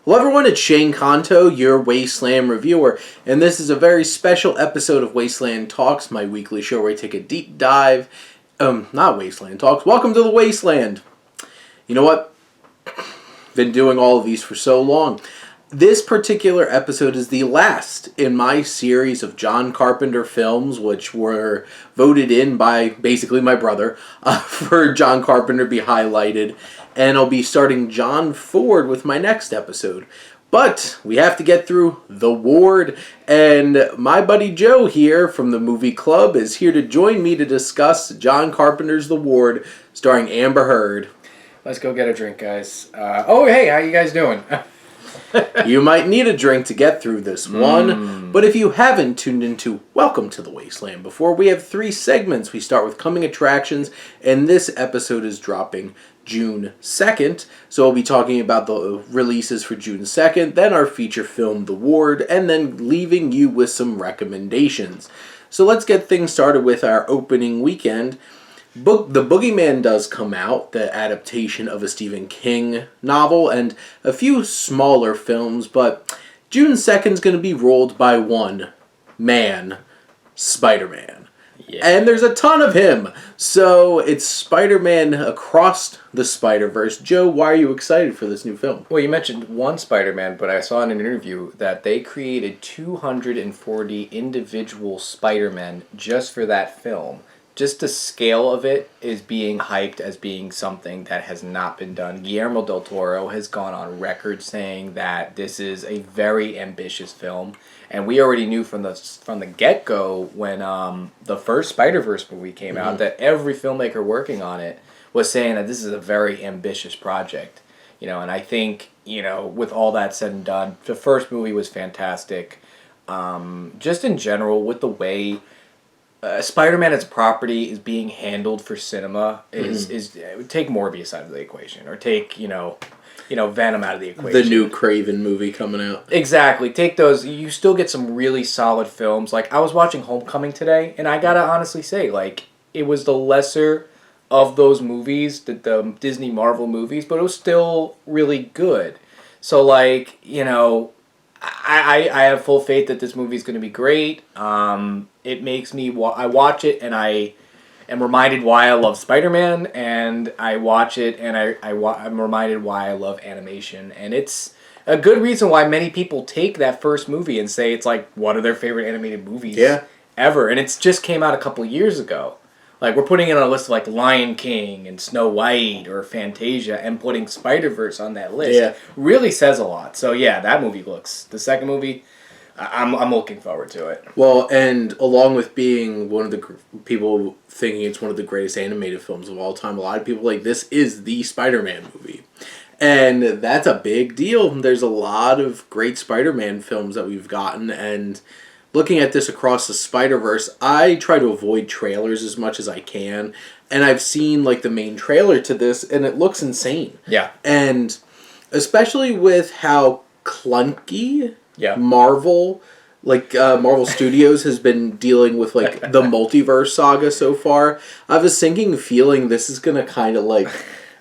Hello everyone, it's Shane Kanto, your Wasteland Reviewer, and this is a very special episode of Wasteland Talks, my weekly show where I take a deep dive, not Wasteland Talks, welcome to the Wasteland. You know what? Been doing all of these for so long. This particular episode is the last in my series of John Carpenter films, which were voted in by basically my brother for John Carpenter to be highlighted. And I'll be starting John Ford with my next episode. But we have to get through The Ward, and my buddy Joe here from the Movie Club is here to join me to discuss John Carpenter's The Ward, starring Amber Heard. Let's go get a drink, guys. Hey, how you guys doing? You might need a drink to get through this one, but if you haven't tuned into Welcome to the Wasteland before, we have 3 segments. We start with coming attractions, and this episode is dropping June 2nd, so we'll be talking about the releases for June 2nd, then our feature film, The Ward, and then leaving you with some recommendations. So let's get things started with our opening weekend. The Boogeyman does come out, the adaptation of a Stephen King novel, and a few smaller films, but June 2nd is going to be ruled by one man, Spider-Man. Yeah. And there's a ton of him. So it's Spider-Man across the Spider-Verse. Joe, why are you excited for this new film? Well, you mentioned one Spider-Man, but I saw in an interview that they created 240 individual Spider-Men just for that film. Just the scale of it is being hyped as being something that has not been done. Guillermo del Toro has gone on record saying that this is a very ambitious film. And we already knew from the get-go when the first Spider-Verse movie came out that every filmmaker working on it was saying that this is a very ambitious project. You know, and I think, you know, with all that said and done, the first movie was fantastic. Just in general, with the way Spider-Man as a property is being handled for cinema is take Morbius out of the equation, or take, you know, Venom out of the equation. The new Craven movie coming out. Exactly. Take those. You still get some really solid films. Like, I was watching Homecoming today, and I gotta honestly say, like, it was the lesser of those movies, the Disney Marvel movies, but it was still really good. So, like, you know, I have full faith that this movie is going to be great. It makes me... I watch it, and I am reminded why I love Spider-Man, and I watch it, and I'm reminded why I love animation. And it's a good reason why many people take that first movie and say it's like one of their favorite animated movies ever. And it's just came out a couple years ago. Like, we're putting it on a list of like Lion King and Snow White or Fantasia, and putting Spider-Verse on that list really says a lot. So yeah, that movie looks... The second movie... I'm looking forward to it. Well, and along with being one of the people thinking it's one of the greatest animated films of all time, a lot of people like, this is the Spider-Man movie. And that's a big deal. There's a lot of great Spider-Man films that we've gotten, and looking at this across the Spider-Verse, I try to avoid trailers as much as I can. And I've seen, like, the main trailer to this, and it looks insane. Yeah. And especially with how clunky... Marvel Studios has been dealing with, like, the multiverse saga so far. I have a sinking feeling this is going to kind of, like,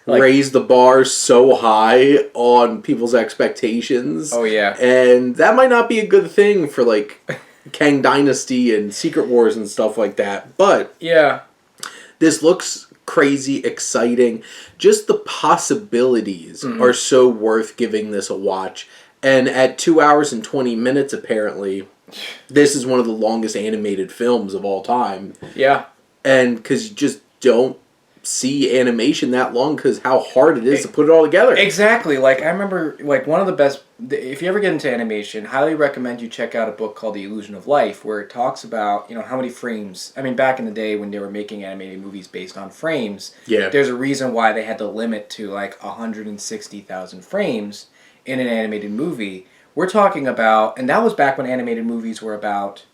raise the bar so high on people's expectations. Oh, yeah. And that might not be a good thing for, like, Kang Dynasty and Secret Wars and stuff like that. But yeah, this looks crazy, exciting. Just the possibilities are so worth giving this a watch. And at 2 hours and 20 minutes, apparently, this is one of the longest animated films of all time. Yeah. And because you just don't see animation that long, because how hard it is to put it all together. Exactly. Like, I remember, like, one of the best... If you ever get into animation, highly recommend you check out a book called The Illusion of Life, where it talks about, you know, how many frames... I mean, back in the day when they were making animated movies based on frames, there's a reason why they had to limit to, like, 160,000 frames in an animated movie. We're talking about, and that was back when animated movies were about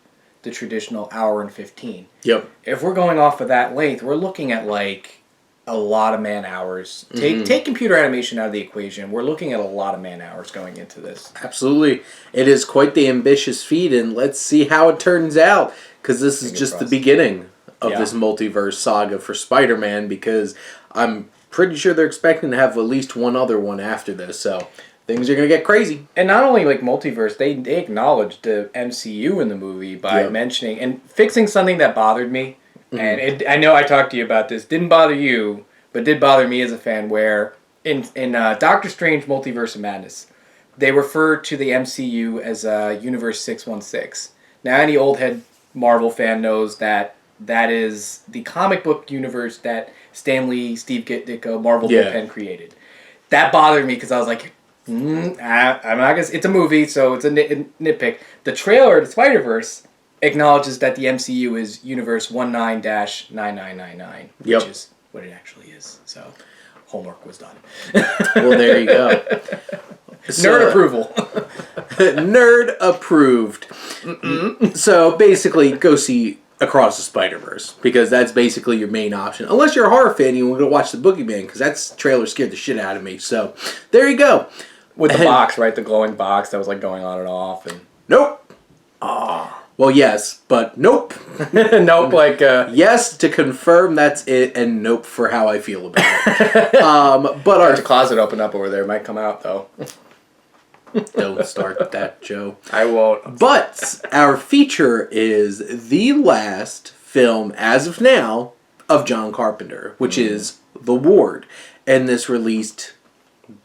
the traditional hour and 15. Yep. If we're going off of that length, we're looking at like a lot of man hours. Take computer animation out of the equation. We're looking at a lot of man hours going into this. Absolutely. It is quite the ambitious feat, and let's see how it turns out, because this is just the beginning of this multiverse saga for Spider-Man, because I'm pretty sure they're expecting to have at least one other one after this, so... things are going to get crazy. And not only like multiverse, they acknowledged the MCU in the movie by mentioning and fixing something that bothered me. And I know I talked to you about this. Didn't bother you, but did bother me as a fan. Where in Doctor Strange: Multiverse of Madness, they refer to the MCU as Universe 616. Now, any old head Marvel fan knows that is the comic book universe that Stan Lee, Steve Ditko, Marvel Bullpen created. That bothered me because I was like, I'm not gonna. It's a movie, so it's a nitpick. The trailer, the Spider-Verse, acknowledges that the MCU is Universe 19-9999, which is what it actually is. So, homework was done. Well, there you go. Nerd approval. Nerd approved. So basically, go see Across the Spider-Verse, because that's basically your main option. Unless you're a horror fan and you want to watch The Boogeyman, because that trailer scared the shit out of me. So there you go. With the box, right? The glowing box that was like going on and off. And nope. Well, yes, but nope. Nope, like... yes, to confirm that's it, and nope for how I feel about it. But our closet opened up over there. It might come out, though. Don't start that, Joe. I won't. But our feature is the last film, as of now, of John Carpenter, which is The Ward. And this released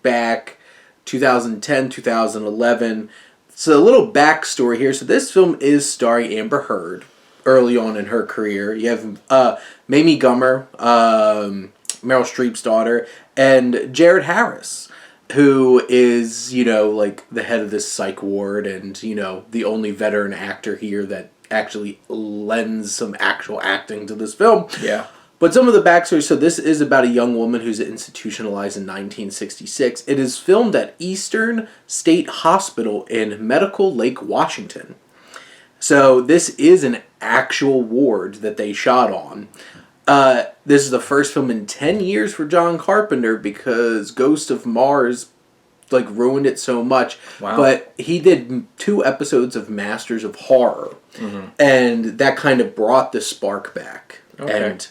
back 2010, 2011. So a little backstory here. So this film is starring Amber Heard early on in her career. You have Mamie Gummer, Meryl Streep's daughter, and Jared Harris, who is, like the head of this psych ward and, the only veteran actor here that actually lends some actual acting to this film. Yeah. But some of the backstory, so this is about a young woman who's institutionalized in 1966. It is filmed at Eastern State Hospital in Medical Lake, Washington. So this is an actual ward that they shot on. This is the first film in 10 years for John Carpenter because Ghost of Mars ruined it so much. Wow. But he did 2 episodes of Masters of Horror. And that kind of brought the spark back. Okay. And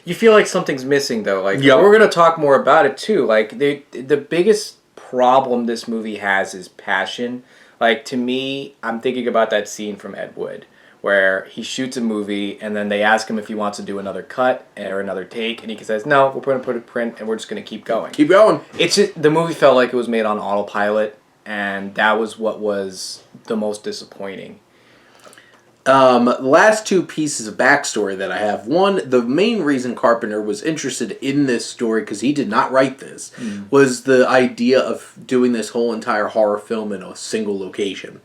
you feel like something's missing, though. We're going to talk more about it, too. The biggest problem this movie has is passion. To me, I'm thinking about that scene from Ed Wood, where he shoots a movie, and then they ask him if he wants to do another cut or another take, and he says, no, we're going to put a print, and we're just going to keep going. Keep going. It's just, the movie felt like it was made on autopilot, and that was what was the most disappointing. Last 2 pieces of backstory that I have. One, the main reason Carpenter was interested in this story, because he did not write this, was the idea of doing this whole entire horror film in a single location.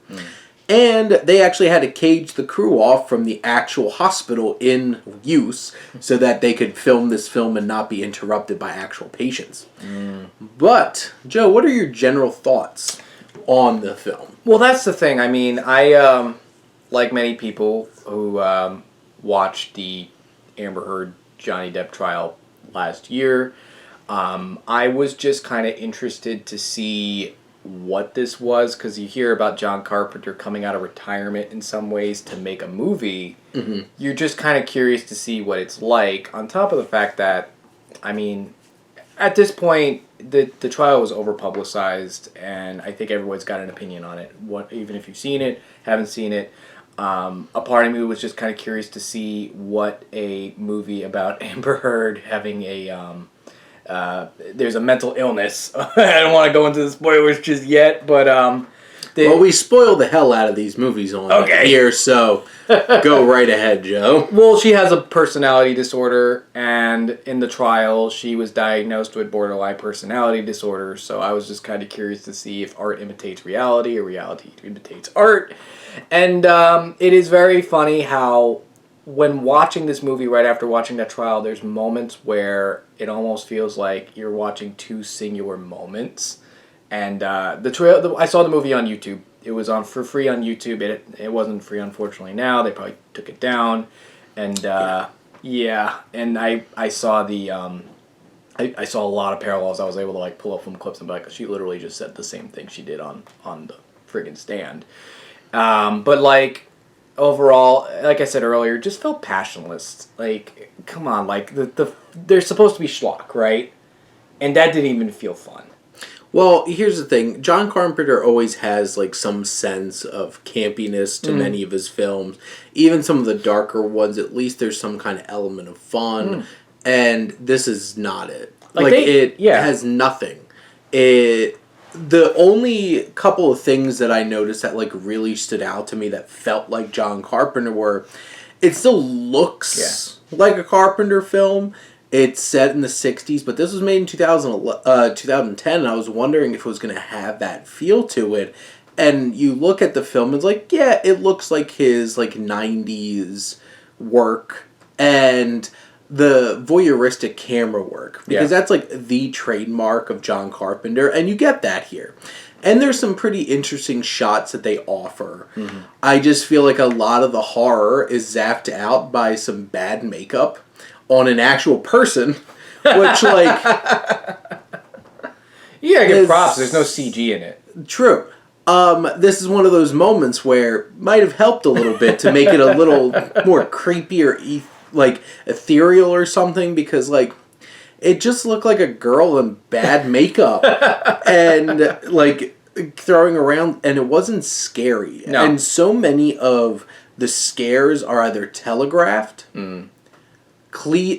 And they actually had to cage the crew off from the actual hospital in use so that they could film this film and not be interrupted by actual patients. But, Joe, what are your general thoughts on the film? Well, that's the thing. I mean, I... like many people who watched the Amber Heard Johnny Depp trial last year, I was just kind of interested to see what this was, because you hear about John Carpenter coming out of retirement in some ways to make a movie. You're just kind of curious to see what it's like, on top of the fact that, I mean, at this point, the trial was over-publicized, and I think everyone's got an opinion on it. Even if you've seen it, haven't seen it, a part of me was just kind of curious to see what a movie about Amber Heard having there's a mental illness. I don't want to go into the spoilers just yet, but well, we spoil the hell out of these movies on here, so go right ahead, Joe. Well, she has a personality disorder, and in the trial, she was diagnosed with borderline personality disorder, so I was just kind of curious to see if art imitates reality or reality imitates art. And it is very funny how, when watching this movie right after watching that trial, there's moments where it almost feels like you're watching 2 singular moments. And I saw the movie on YouTube. It was on for free on YouTube. It wasn't free, unfortunately, now. They probably took it down. And and I saw the I saw a lot of parallels. I was able to pull up some clips and be like, she literally just said the same thing she did on the friggin' stand. But overall, like I said earlier, just felt passionless. Come on, they're supposed to be schlock, right? And that didn't even feel fun. Well, here's the thing. John Carpenter always has like some sense of campiness to many of his films. Even some of the darker ones, at least there's some kind of element of fun. And this is not it. It has nothing. The only couple of things that I noticed that like really stood out to me that felt like John Carpenter were, it still looks like a Carpenter film. It's set in the 60s, but this was made in 2010, and I was wondering if it was going to have that feel to it. And you look at the film, and it's like, yeah, it looks like his like 90s work, and the voyeuristic camera work, because that's like the trademark of John Carpenter, and you get that here. And there's some pretty interesting shots that they offer. I just feel like a lot of the horror is zapped out by some bad makeup on an actual person, which like give props. There's no CG in it. True. This is one of those moments where might have helped a little bit to make it a little more creepy or like ethereal or something, because like it just looked like a girl in bad makeup and like throwing around, and it wasn't scary. No. And so many of the scares are either telegraphed,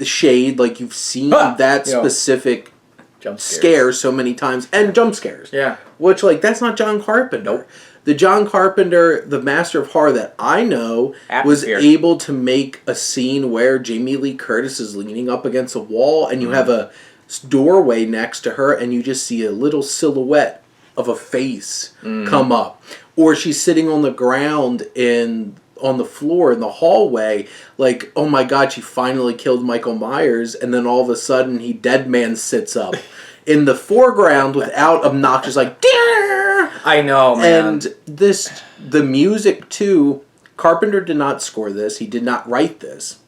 shade, like you've seen that specific jump scare so many times, and jump scares. Yeah. Which, like, that's not John Carpenter. Nope. The John Carpenter, the master of horror that I know, was able to make a scene where Jamie Lee Curtis is leaning up against a wall, and you have a doorway next to her, and you just see a little silhouette of a face come up. Or she's sitting on the ground on the floor in the hallway, like, oh my god, she finally killed Michael Myers, and then all of a sudden he dead man sits up in the foreground without obnoxious like Dear! I know, man. And the music too, Carpenter did not score this, he did not write this.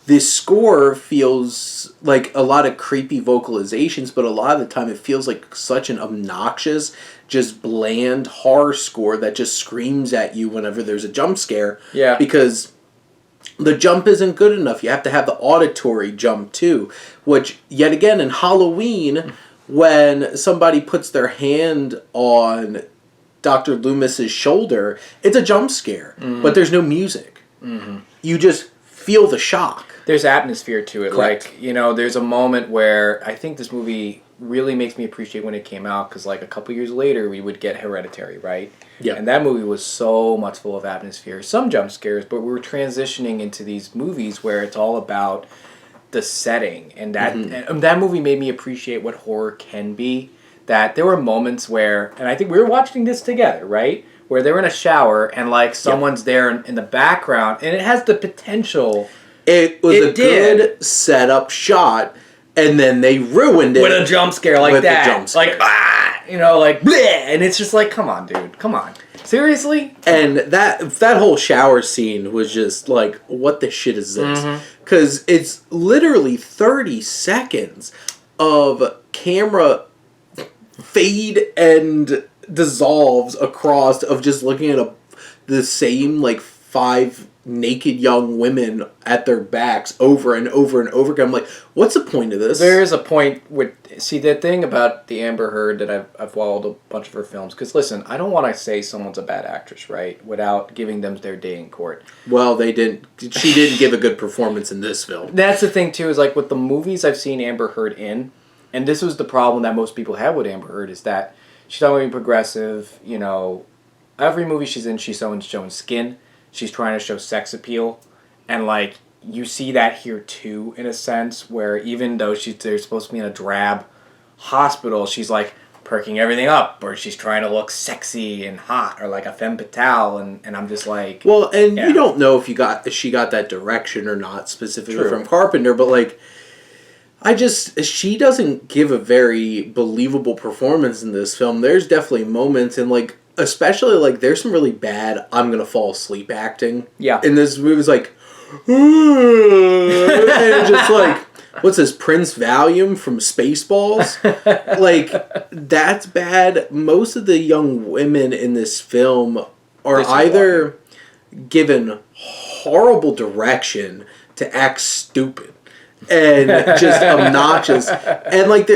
This score feels like a lot of creepy vocalizations, but a lot of the time it feels like such an obnoxious, just bland horror score that just screams at you whenever there's a jump scare. Yeah. Because the jump isn't good enough. You have to have the auditory jump too, which, yet again, in Halloween, when somebody puts their hand on Dr. Loomis's shoulder, it's a jump scare, but there's no music. You just feel the shock. There's atmosphere to it. Correct. Like, there's a moment where I think this movie really makes me appreciate when it came out, because like a couple years later we would get Hereditary, right? Yeah. And that movie was so much full of atmosphere, some jump scares, but we were transitioning into these movies where it's all about the setting, and that and that movie made me appreciate what horror can be. That there were moments where, and I think we were watching this together, right? Where they're in a shower and like someone's there in the background, and it has the potential. It was a good setup shot, and then they ruined it with a jump scare like that. Jump scare. Like, like, bleh! And it's just like, come on, dude. Come on. Seriously? And that whole shower scene was just like, what the shit is this? Because it's literally 30 seconds of camera fade and dissolves across of just looking at the same, like, 5 naked young women at their backs over and over and over again. I'm like, what's the point of this? There is a point with, see, the thing about the Amber Heard that I've followed a bunch of her films, because listen, I don't want to say someone's a bad actress, right, without giving them their day in court. Well, she didn't give a good performance in this film. That's the thing too, is like with the movies I've seen Amber Heard in, and this was the problem that most people have with Amber Heard, is that she's not really progressive, every movie she's in, she's showing skin. She's trying to show sex appeal, and like you see that here too, in a sense, where even though they're supposed to be in a drab hospital, she's like perking everything up, or she's trying to look sexy and hot, or like a femme fatale, and I'm just like, well, and you don't know if she got that direction or not specifically from Carpenter, but like she doesn't give a very believable performance in this film. There's definitely moments, and like, especially, like, there's some really bad I'm gonna fall asleep acting. Yeah. In this movie, it's like, and just like, what's this, Prince Valium from Spaceballs? Like, that's bad. Most of the young women in this film are either given horrible direction to act stupid and just obnoxious. And, like,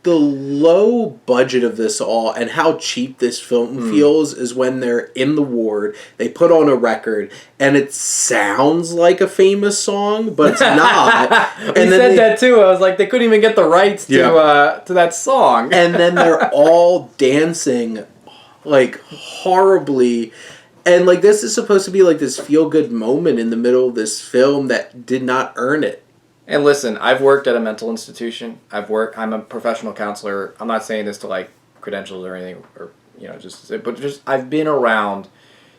the low budget of this all and how cheap this film feels is when they're in the ward, they put on a record, and it sounds like a famous song, but it's not. We said that too. I was like, they couldn't even get the rights to that song. And then they're all dancing, like, horribly. And, like, this is supposed to be, like, this feel-good moment in the middle of this film that did not earn it. And listen, I've worked at a mental institution. I'm a professional counselor. I'm not saying this to like credentials or anything, or just I've been around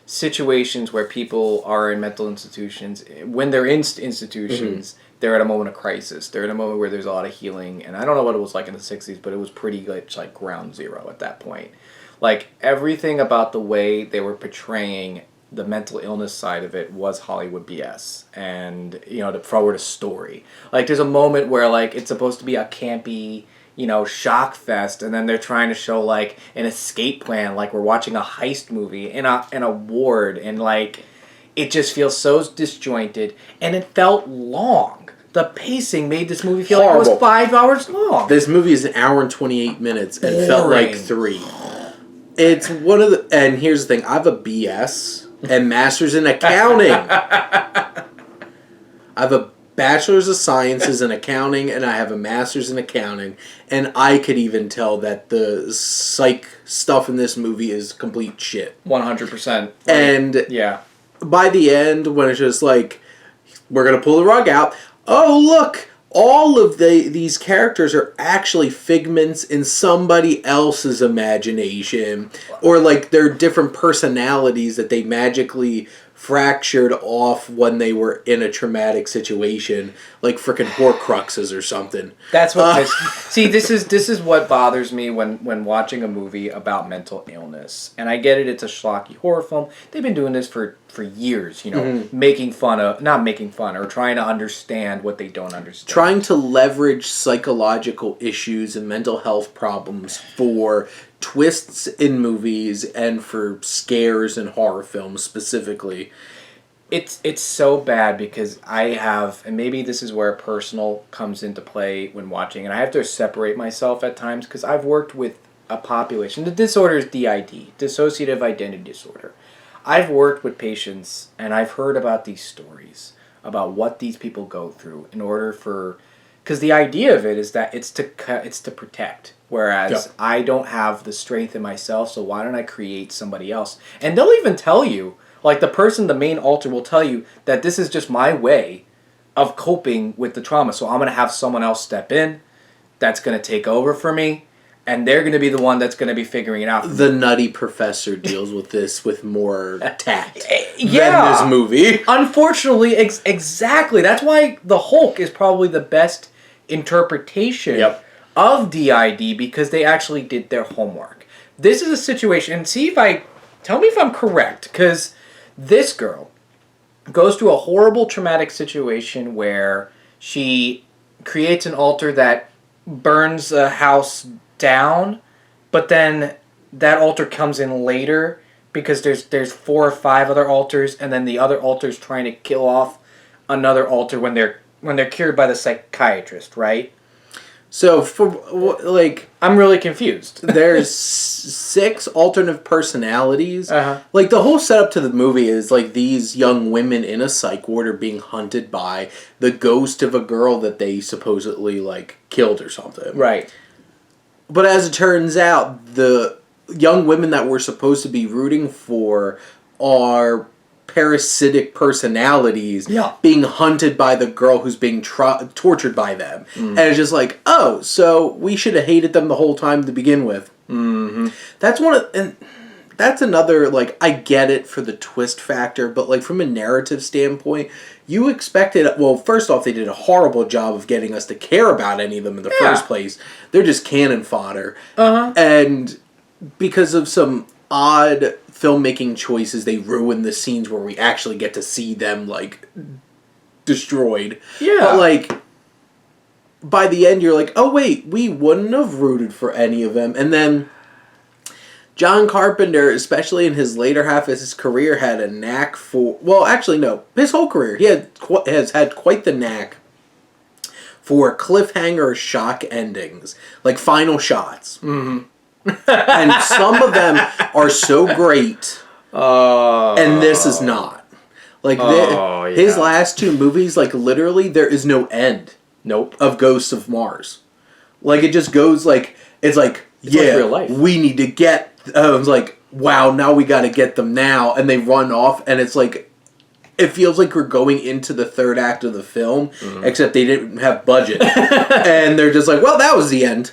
situations where people are in mental institutions. When they're in institutions, they're at a moment of crisis. They're at a moment where there's a lot of healing. And I don't know what it was like in the 60s, but it was pretty like ground zero at that point. Like everything about the way they were portraying the mental illness side of it was Hollywood BS, and to forward a story. Like there's a moment where like it's supposed to be a campy, shock fest, and then they're trying to show like an escape plan, like we're watching a heist movie in a ward, and like it just feels so disjointed, and it felt long. The pacing made this movie feel like it was 5 hours long. This movie is 1 hour and 28 minutes and felt like 3. It's one of the, and here's the thing, I have a BS and master's in accounting. I have a bachelor's of sciences in accounting, and I have a master's in accounting, and I could even tell that the psych stuff in this movie is complete shit. 100%. And by the end, when it's just like, we're going to pull the rug out, oh look, all of these characters are actually figments in somebody else's imagination. Or like they're different personalities that they magically fractured off when they were in a traumatic situation, like frickin' Horcruxes or something. That's what. See, this is what bothers me when watching a movie about mental illness. And I get it; it's a schlocky horror film. They've been doing this for years, making fun of, not making fun, or trying to understand what they don't understand. Trying to leverage psychological issues and mental health problems for twists in movies and for scares in horror films specifically. It's so bad because I have, and maybe this is where personal comes into play when watching, and I have to separate myself at times because I've worked with a population. The disorder is DID, dissociative identity disorder. I've worked with patients and I've heard about these stories about what these people go through in order for, because the idea of it is that it's to protect. Whereas I don't have the strength in myself, so why don't I create somebody else? And they'll even tell you, like the main alter will tell you that this is just my way of coping with the trauma. So I'm going to have someone else step in that's going to take over for me, and they're going to be the one that's going to be figuring it out. The Nutty Professor deals with this with more tact than this movie. Unfortunately, exactly. That's why the Hulk is probably the best interpretation of DID, because they actually did their homework. This is a situation, and tell me if I'm correct, because this girl goes through a horrible traumatic situation where she creates an altar that burns a house down, but then that altar comes in later because there's 4 or 5 other altars, and then the other altar's trying to kill off another altar when they're cured by the psychiatrist, right? So, I'm really confused. There's 6 alternate personalities. Uh-huh. Like, the whole setup to the movie is, like, these young women in a psych ward are being hunted by the ghost of a girl that they supposedly, like, killed or something. Right. But as it turns out, the young women that we're supposed to be rooting for are parasitic personalities being hunted by the girl who's being tortured by them. And it's just like, oh, so we should have hated them the whole time to begin with. Mm-hmm. That's another, like, I get it for the twist factor, but, like, from a narrative standpoint, you expected, well, first off, they did a horrible job of getting us to care about any of them in the first place. They're just cannon fodder. Uh-huh. And because of some odd filmmaking choices, they ruin the scenes where we actually get to see them, like, destroyed. Yeah. But, like, by the end, you're like, oh, wait, we wouldn't have rooted for any of them. And then John Carpenter, especially in his later half of his career, had a knack for, well, actually, no, his whole career, he has had quite the knack for cliffhanger shock endings, like final shots. Mm-hmm. And some of them are so great, and this is not. Like, his last two movies, like, literally, there is no end. Nope. Of Ghosts of Mars. Like, it just goes, like, it's like real life. We need to get, I was like, wow, now we got to get them now, and they run off, and it's like, it feels like we're going into the third act of the film, except they didn't have budget. And they're just like, well, that was the end.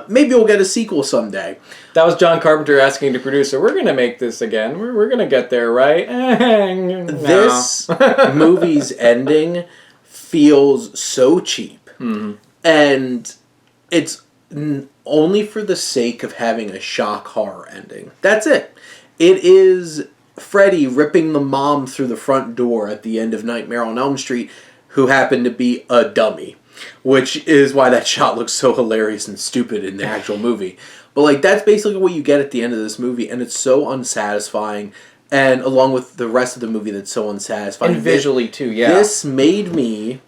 Maybe we'll get a sequel someday. That was John Carpenter asking the producer, we're going to make this again. We're going to get there, right? No. This movie's ending feels so cheap. Mm-hmm. And it's only for the sake of having a shock horror ending. That's it. It is Freddy ripping the mom through the front door at the end of Nightmare on Elm Street, who happened to be a dummy, which is why that shot looks so hilarious and stupid in the actual movie. But like, that's basically what you get at the end of this movie, and it's so unsatisfying, and along with the rest of the movie that's so unsatisfying. And visually too, yeah. This made me...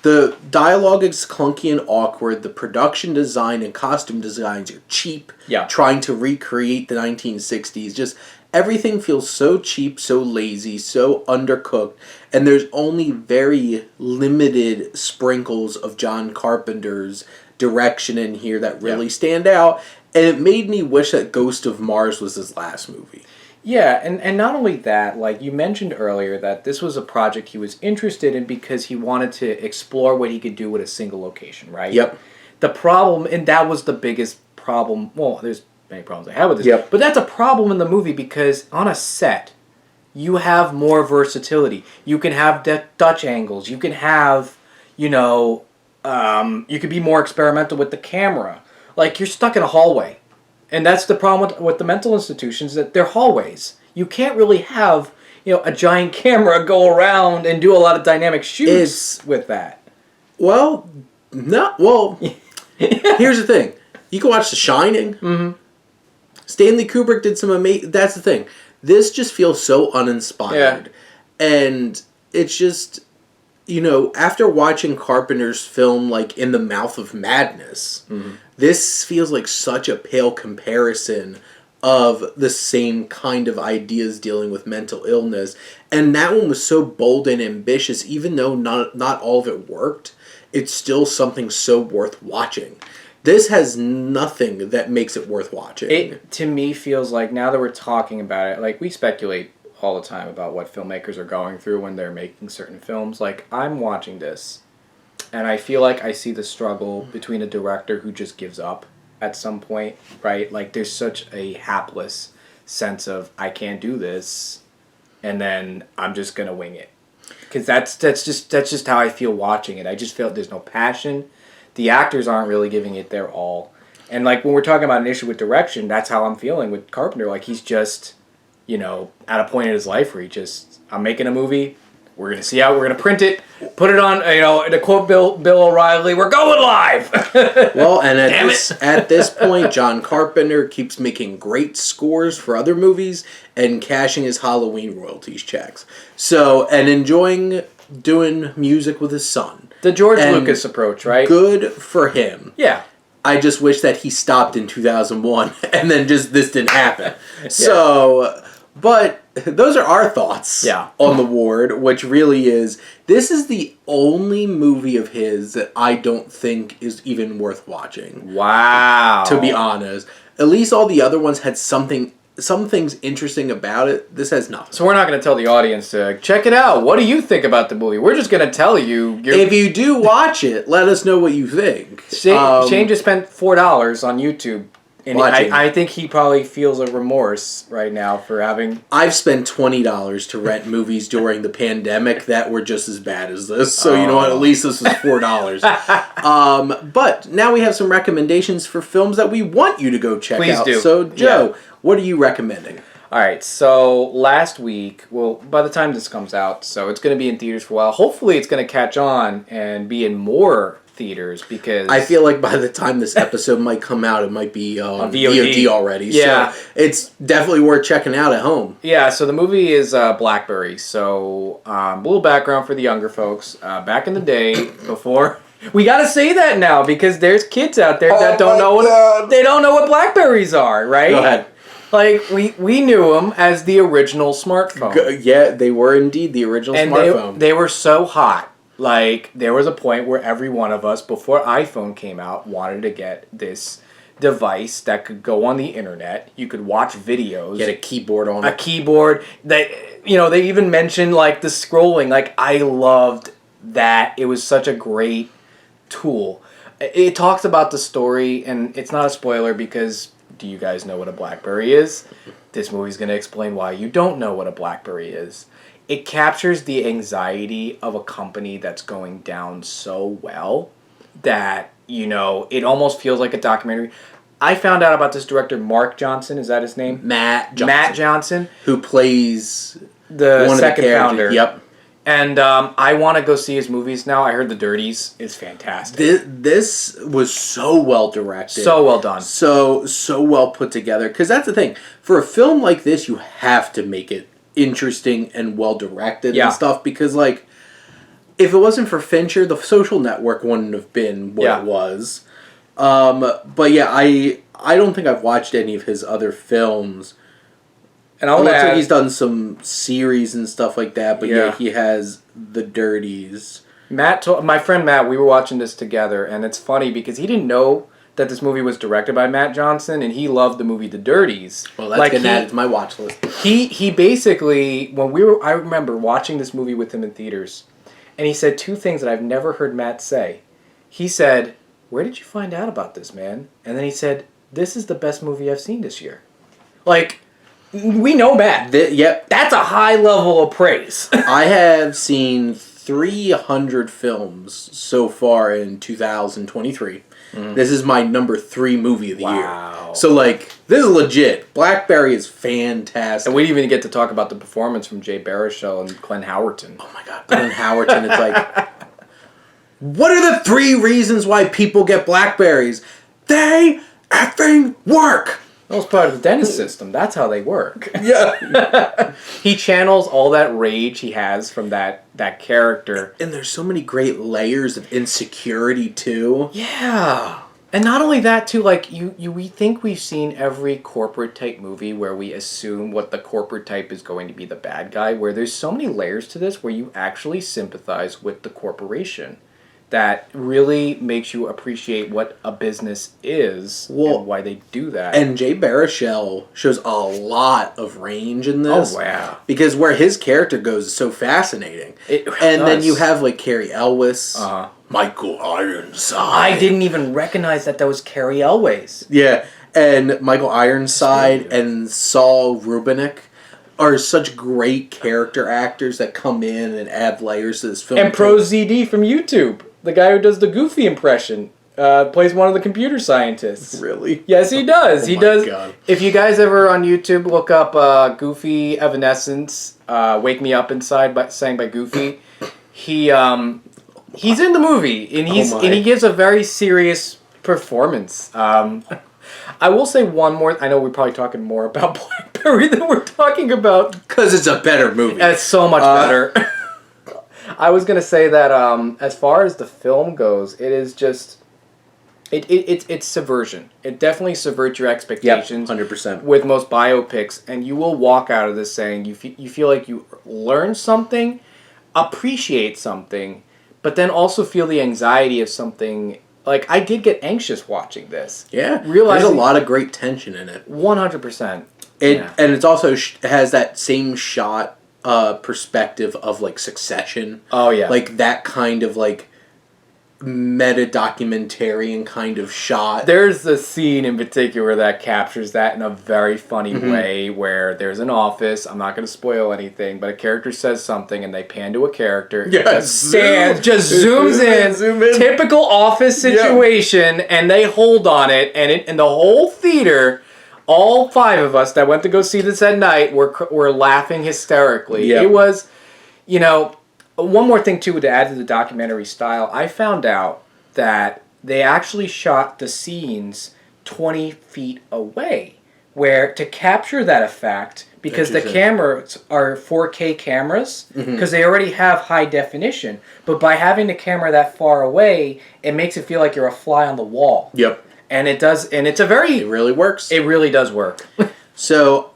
The dialogue is clunky and awkward. The production design and costume designs are cheap. Yeah. Trying to recreate the 1960s. Just everything feels so cheap, so lazy, so undercooked. And there's only very limited sprinkles of John Carpenter's direction in here that really stand out. And it made me wish that Ghost of Mars was his last movie. Yeah, and not only that, like you mentioned earlier, that this was a project he was interested in because he wanted to explore what he could do with a single location, right? Yep. The problem, and that was the biggest problem, well, there's many problems I have with this, but that's a problem in the movie because on a set, you have more versatility. You can have Dutch angles. You can have, you could be more experimental with the camera. Like, you're stuck in a hallway. And that's the problem with the mental institutions, that they're hallways. You can't really have, a giant camera go around and do a lot of dynamic shoots with that. Well, here's the thing. You can watch The Shining. Mm-hmm. Stanley Kubrick did some amazing... That's the thing. This just feels so uninspired. Yeah. And it's just, after watching Carpenter's film, like, In the Mouth of Madness... Mm-hmm. This feels like such a pale comparison of the same kind of ideas dealing with mental illness. And that one was so bold and ambitious, even though not all of it worked, it's still something so worth watching. This has nothing that makes it worth watching. It, to me, feels like, now that we're talking about it, like, we speculate all the time about what filmmakers are going through when they're making certain films. Like, I'm watching this, and I feel like I see the struggle between a director who just gives up at some point, right? Like, there's such a hapless sense of, I can't do this, and then I'm just going to wing it. Because that's just how I feel watching it. I just feel there's no passion. The actors aren't really giving it their all. And, like, when we're talking about an issue with direction, that's how I'm feeling with Carpenter. Like, he's just, at a point in his life where I'm making a movie. We're going to see how we're going to print it, put it on, to quote Bill O'Reilly, we're going live. Well, and at this point, John Carpenter keeps making great scores for other movies and cashing his Halloween royalties checks. So, and enjoying doing music with his son. The George Lucas approach, right? Good for him. Yeah. I just wish that he stopped in 2001 and then this didn't happen. Yeah. So... But those are our thoughts on The Ward, which really is, this is the only movie of his that I don't think is even worth watching. Wow. To be honest. At least all the other ones had some things interesting about it. This has nothing. So we're not going to tell the audience to check it out. What do you think about the movie? We're just going to tell you. If you do watch it, let us know what you think. Shane just spent $4 on YouTube. And I think he probably feels a remorse right now for having... I've spent $20 to rent movies during the pandemic that were just as bad as this. So, you know what? At least this was $4. But now we have some recommendations for films that we want you to go check out. Please do. So, Joe, what are you recommending? All right. So, last week... Well, by the time this comes out, so it's going to be in theaters for a while. Hopefully, it's going to catch on and be in more theaters, because I feel like by the time this episode might come out, it might be on VOD already. Yeah. So it's definitely worth checking out at home. Yeah, so the movie is BlackBerry. So a little background for the younger folks. Back in the day, before We gotta say that now because there's kids out there that don't know what BlackBerries are, right? Go ahead. Like we knew them as the original smartphone. Yeah, they were indeed the original smartphone. They were so hot. Like there was a point where every one of us, before iPhone came out, wanted to get this device that could go on the internet. You could watch videos. Get a keyboard on it. A keyboard. They even mentioned like the scrolling. Like I loved that. It was such a great tool. It talks about the story, and it's not a spoiler because do you guys know what a BlackBerry is? This movie's going to explain why you don't know what a BlackBerry is. It captures the anxiety of a company that's going down so well that, it almost feels like a documentary. I found out about this director, Mark Johnson. Is that his name? Matt Johnson. Matt Johnson. Who plays the one second of the founder. Yep. And I want to go see his movies now. I heard The Dirties is fantastic. This was so well directed. So well done. So well put together. Because that's the thing. For a film like this, you have to make it interesting and well directed and stuff. Because, like, if it wasn't for Fincher, The Social Network wouldn't have been what it was. But yeah, I don't think I've watched any of his other films. And it looks like he's done some series and stuff like that, but yeah he has The Dirties. My friend Matt, we were watching this together, and it's funny because he didn't know that this movie was directed by Matt Johnson, and he loved the movie The Dirties. Well, that's getting added to my watch list. He basically, I remember watching this movie with him in theaters, and he said two things that I've never heard Matt say. He said, "Where did you find out about this, man?" And then he said, "This is the best movie I've seen this year." Like, we know Matt. Yep. That's a high level of praise. I have seen 300 films so far in 2023. This is my number 3 movie of the year. So, like, this is legit. BlackBerry is fantastic. And we didn't even get to talk about the performance from Jay Baruchel and Glenn Howerton. Oh my god, Glenn Howerton. It's like, what are the 3 reasons why people get BlackBerries? They effing work! That was part of the dentist system. That's how they work. Yeah. He channels all that rage he has from that character. And there's so many great layers of insecurity, too. Yeah. And not only that, too, like, we think we've seen every corporate-type movie where we assume what the corporate type is going to be the bad guy, where there's so many layers to this where you actually sympathize with the corporation. That really makes you appreciate what a business is and why they do that. And Jay Baruchel shows a lot of range in this. Oh, wow. Because where his character goes is so fascinating. Then you have, like, Cary Elwes, Michael Ironside. I didn't even recognize that was Cary Elwes. Yeah, and Michael Ironside and Saul Rubinek are such great character actors that come in and add layers to this film. And ProZD from YouTube. The guy who does the Goofy impression plays one of the computer scientists. Really? Yes, he does. He does. God. If you guys ever on YouTube look up Goofy Evanescence, "Wake Me Up Inside" sang by Goofy, he's in the movie and he gives a very serious performance. I will say one more. I know we're probably talking more about BlackBerry than we're talking about because it's a better movie. It's so much better. I was gonna say that as far as the film goes, it is just it's subversion. It definitely subverts your expectations. 100%. With most biopics, and you will walk out of this saying you feel like you learned something, appreciate something, but then also feel the anxiety of something. Like, I did get anxious watching this. Yeah, there's a lot of great tension in it. 100%. And it's also has that same shot perspective of, like, Succession. Oh, yeah. Like, that kind of, like, meta-documentarian kind of shot. There's a scene in particular that captures that in a very funny way where there's an office. I'm not going to spoil anything, but a character says something and they pan to a character. Yes. Just zooms in. Zoom in. Typical office situation, and they hold on it, and the whole theater, all 5 of us that went to go see this at night were laughing hysterically. Yep. It was, one more thing, too, to add to the documentary style. I found out that they actually shot the scenes 20 feet away, where to capture that effect, because the cameras are 4K cameras because they already have high definition. But by having the camera that far away, it makes it feel like you're a fly on the wall. Yep. And it does, and it's a very... It really works. It really does work. So,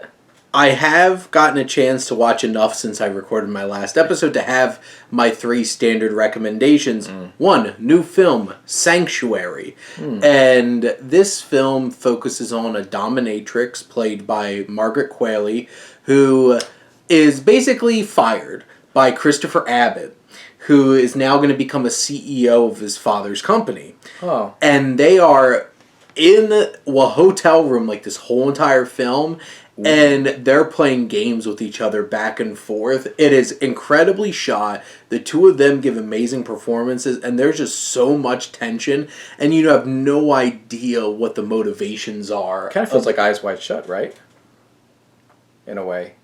I have gotten a chance to watch enough since I recorded my last episode to have my 3 standard recommendations. 1, new film, Sanctuary. And this film focuses on a dominatrix played by Margaret Qualley, who is basically fired by Christopher Abbott, who is now going to become a CEO of his father's company. Oh. And they are in a hotel room like this whole entire film, and they're playing games with each other back and forth. It is incredibly shot. The two of them give amazing performances, and there's just so much tension, and you have no idea what the motivations are. Kind of feels like Eyes Wide Shut, right? In a way.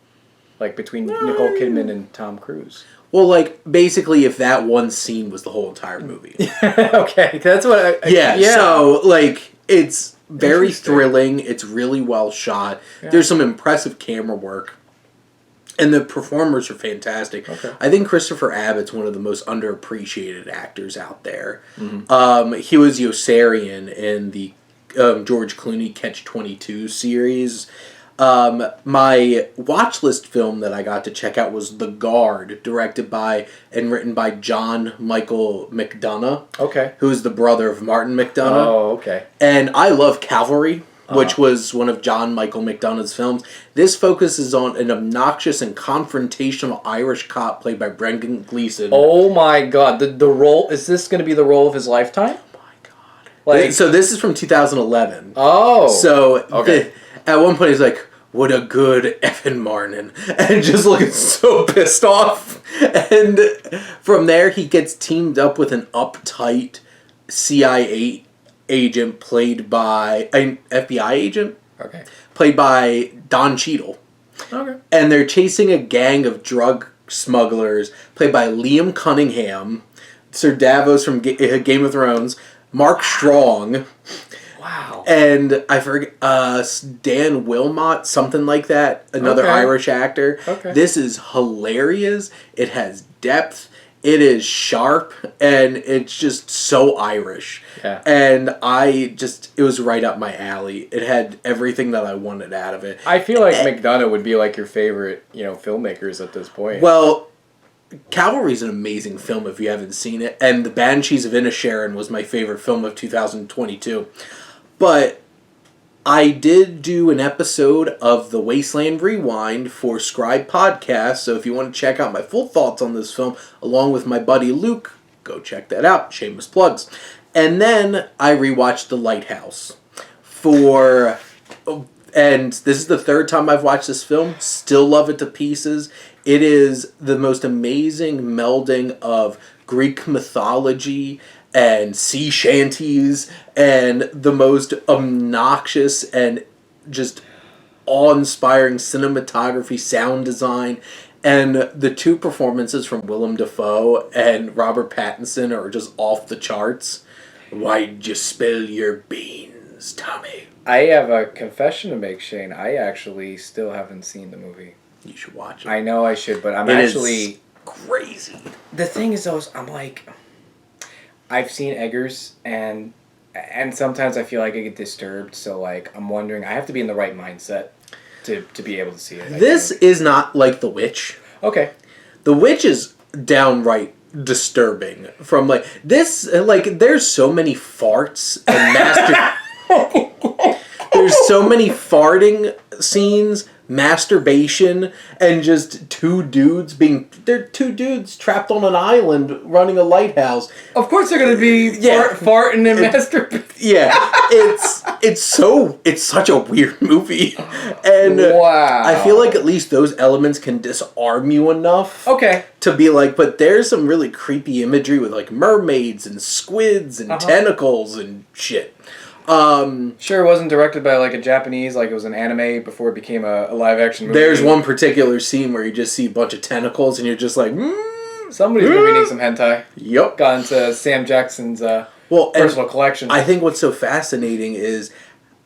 Like between Nicole Kidman and Tom Cruise. Well, like, basically, if that one scene was the whole entire movie. Okay, that's what yeah, so, like, it's very thrilling. It's really well shot. Yeah. There's some impressive camera work. And the performers are fantastic. Okay. I think Christopher Abbott's one of the most underappreciated actors out there. He was Yossarian in the George Clooney Catch-22 series. My watch list film that I got to check out was The Guard, directed by and written by John Michael McDonough. Okay. Who is the brother of Martin McDonough. Oh, okay. And I love Cavalry, which was one of John Michael McDonough's films. This focuses on an obnoxious and confrontational Irish cop played by Brendan Gleeson. Oh my god, the role, is this going to be the role of his lifetime? Oh my god. Like, so this is from 2011. Oh. So at one point he's like, what a good effing morning. And just looking so pissed off. And from there, he gets teamed up with an uptight CIA agent played by... an FBI agent? Okay. Played by Don Cheadle. Okay. And they're chasing a gang of drug smugglers played by Liam Cunningham, Sir Davos from Game of Thrones, Mark Strong... Wow. And I forget, Dan Wilmot, something like that, another Irish actor. Okay. This is hilarious. It has depth. It is sharp. And it's just so Irish. Yeah. And it was right up my alley. It had everything that I wanted out of it. I feel like McDonough would be like your favorite, filmmakers at this point. Well, Cavalry's an amazing film if you haven't seen it. And The Banshees of Inisherin was my favorite film of 2022. But I did do an episode of the Wasteland Rewind for Scribe Podcast, so if you want to check out my full thoughts on this film, along with my buddy Luke, go check that out. Shameless plugs. And then I rewatched The Lighthouse and this is the 3rd time I've watched this film. Still love it to pieces. It is the most amazing melding of Greek mythology and sea shanties, and the most obnoxious and just awe-inspiring cinematography, sound design, and the 2 performances from Willem Dafoe and Robert Pattinson are just off the charts. Why'd you spill your beans, Tommy? I have a confession to make, Shane. I actually still haven't seen the movie. You should watch it. I know I should, but It is crazy. The thing is, though, I'm like... I've seen Eggers, and sometimes I feel like I get disturbed, so, like, I'm wondering, I have to be in the right mindset to be able to see it. This is not like The Witch. Okay. The Witch is downright disturbing. From, like, this, like, there's so many farts and there's so many farting scenes, masturbation, and just 2 dudes they're 2 dudes trapped on an island running a lighthouse. Of course they're going to be farting and masturbating. Yeah, it's such a weird movie. And I feel like at least those elements can disarm you enough. Okay. To be like, but there's some really creepy imagery with like mermaids and squids and tentacles and shit. Sure, it wasn't directed by like a Japanese, like it was an anime before it became a live action movie. There's one particular scene where you just see a bunch of tentacles and you're just like, somebody's gonna be needing some hentai. Yep. Got into Sam Jackson's personal collection. I think what's so fascinating is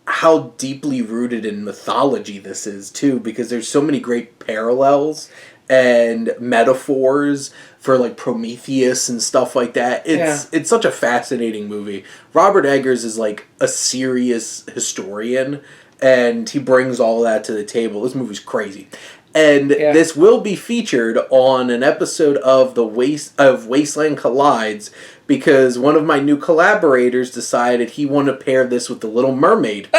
how deeply rooted in mythology this is too, because there's so many great parallels and metaphors for like Prometheus and stuff like that. It's such a fascinating movie. Robert Eggers is like a serious historian, and he brings all that to the table. This movie's crazy. And this will be featured on an episode of Wasteland Collides, because one of my new collaborators decided he wanted to pair this with The Little Mermaid.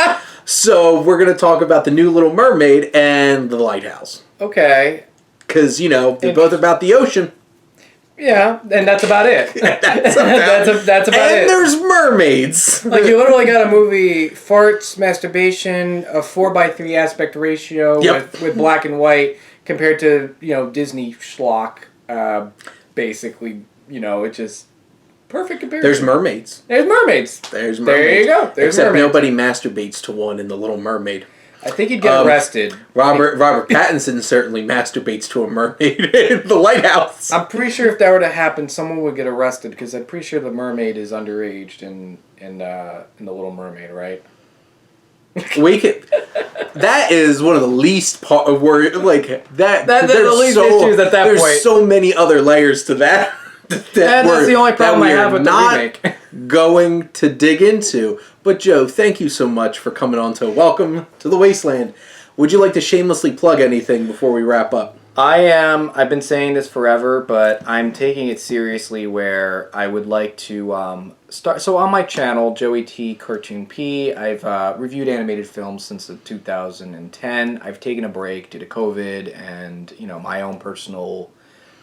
So we're going to talk about The New Little Mermaid and The Lighthouse. Okay. Because, they're both about the ocean. Yeah, and that's about it. that's about it. And there's mermaids. Like, you literally got a movie, farts, masturbation, a 4:3 aspect ratio with black and white, compared to, Disney schlock. Basically, it's just perfect comparison. There's mermaids. There's mermaids. There you go. Except nobody masturbates to one in The Little Mermaid. I think he'd get arrested. Robert Pattinson certainly masturbates to a mermaid in The Lighthouse. I'm pretty sure if that were to happen, someone would get arrested, because I'm pretty sure the mermaid is underage in The Little Mermaid, right? That is one of the least where like that. That's the least issues at that point. There's so many other layers to that. That's the only problem I have with the remake. Going to dig into. But Joe, thank you so much for coming on to Welcome to the Wasteland. Would you like to shamelessly plug anything before we wrap up? I've been saying this forever, but I'm taking it seriously, where I would like to start. So on my channel, Joey T Cartoon P, I've reviewed animated films since 2010. I've taken a break due to COVID and, my own personal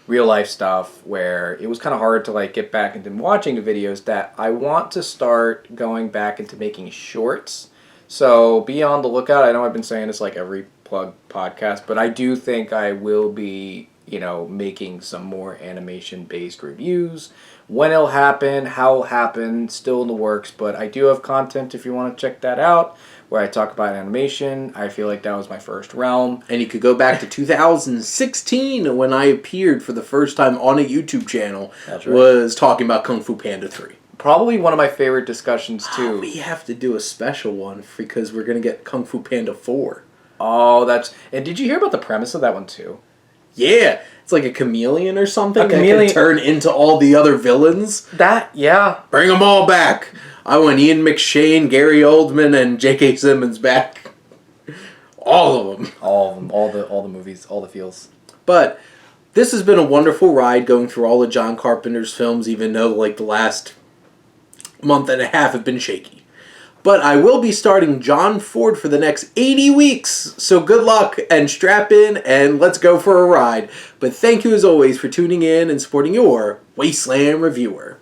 real life stuff, where it was kind of hard to like get back into watching the videos. That I want to start going back into making shorts. So be on the lookout. I know I've been saying this like every plug podcast, but I do think I will be, making some more animation based reviews. When it'll happen, how it'll happen, still in the works, but I do have content if you want to check that out, where I talk about animation. I feel like that was my first realm. And you could go back to 2016 when I appeared for the first time on a YouTube channel. That's right. Was talking about Kung Fu Panda 3. Probably one of my favorite discussions too. We have to do a special one because we're going to get Kung Fu Panda 4. Oh, and did you hear about the premise of that one too? Yeah. It's like a chameleon or something that can turn into all the other villains. Bring them all back. I want Ian McShane, Gary Oldman, and J.K. Simmons back. All of them. All the movies, all the feels. But this has been a wonderful ride going through all of John Carpenter's films, even though like the last month and a half have been shaky. But I will be starting John Ford for the next 80 weeks. So good luck and strap in and let's go for a ride. But thank you as always for tuning in and supporting your Wasteland Reviewer.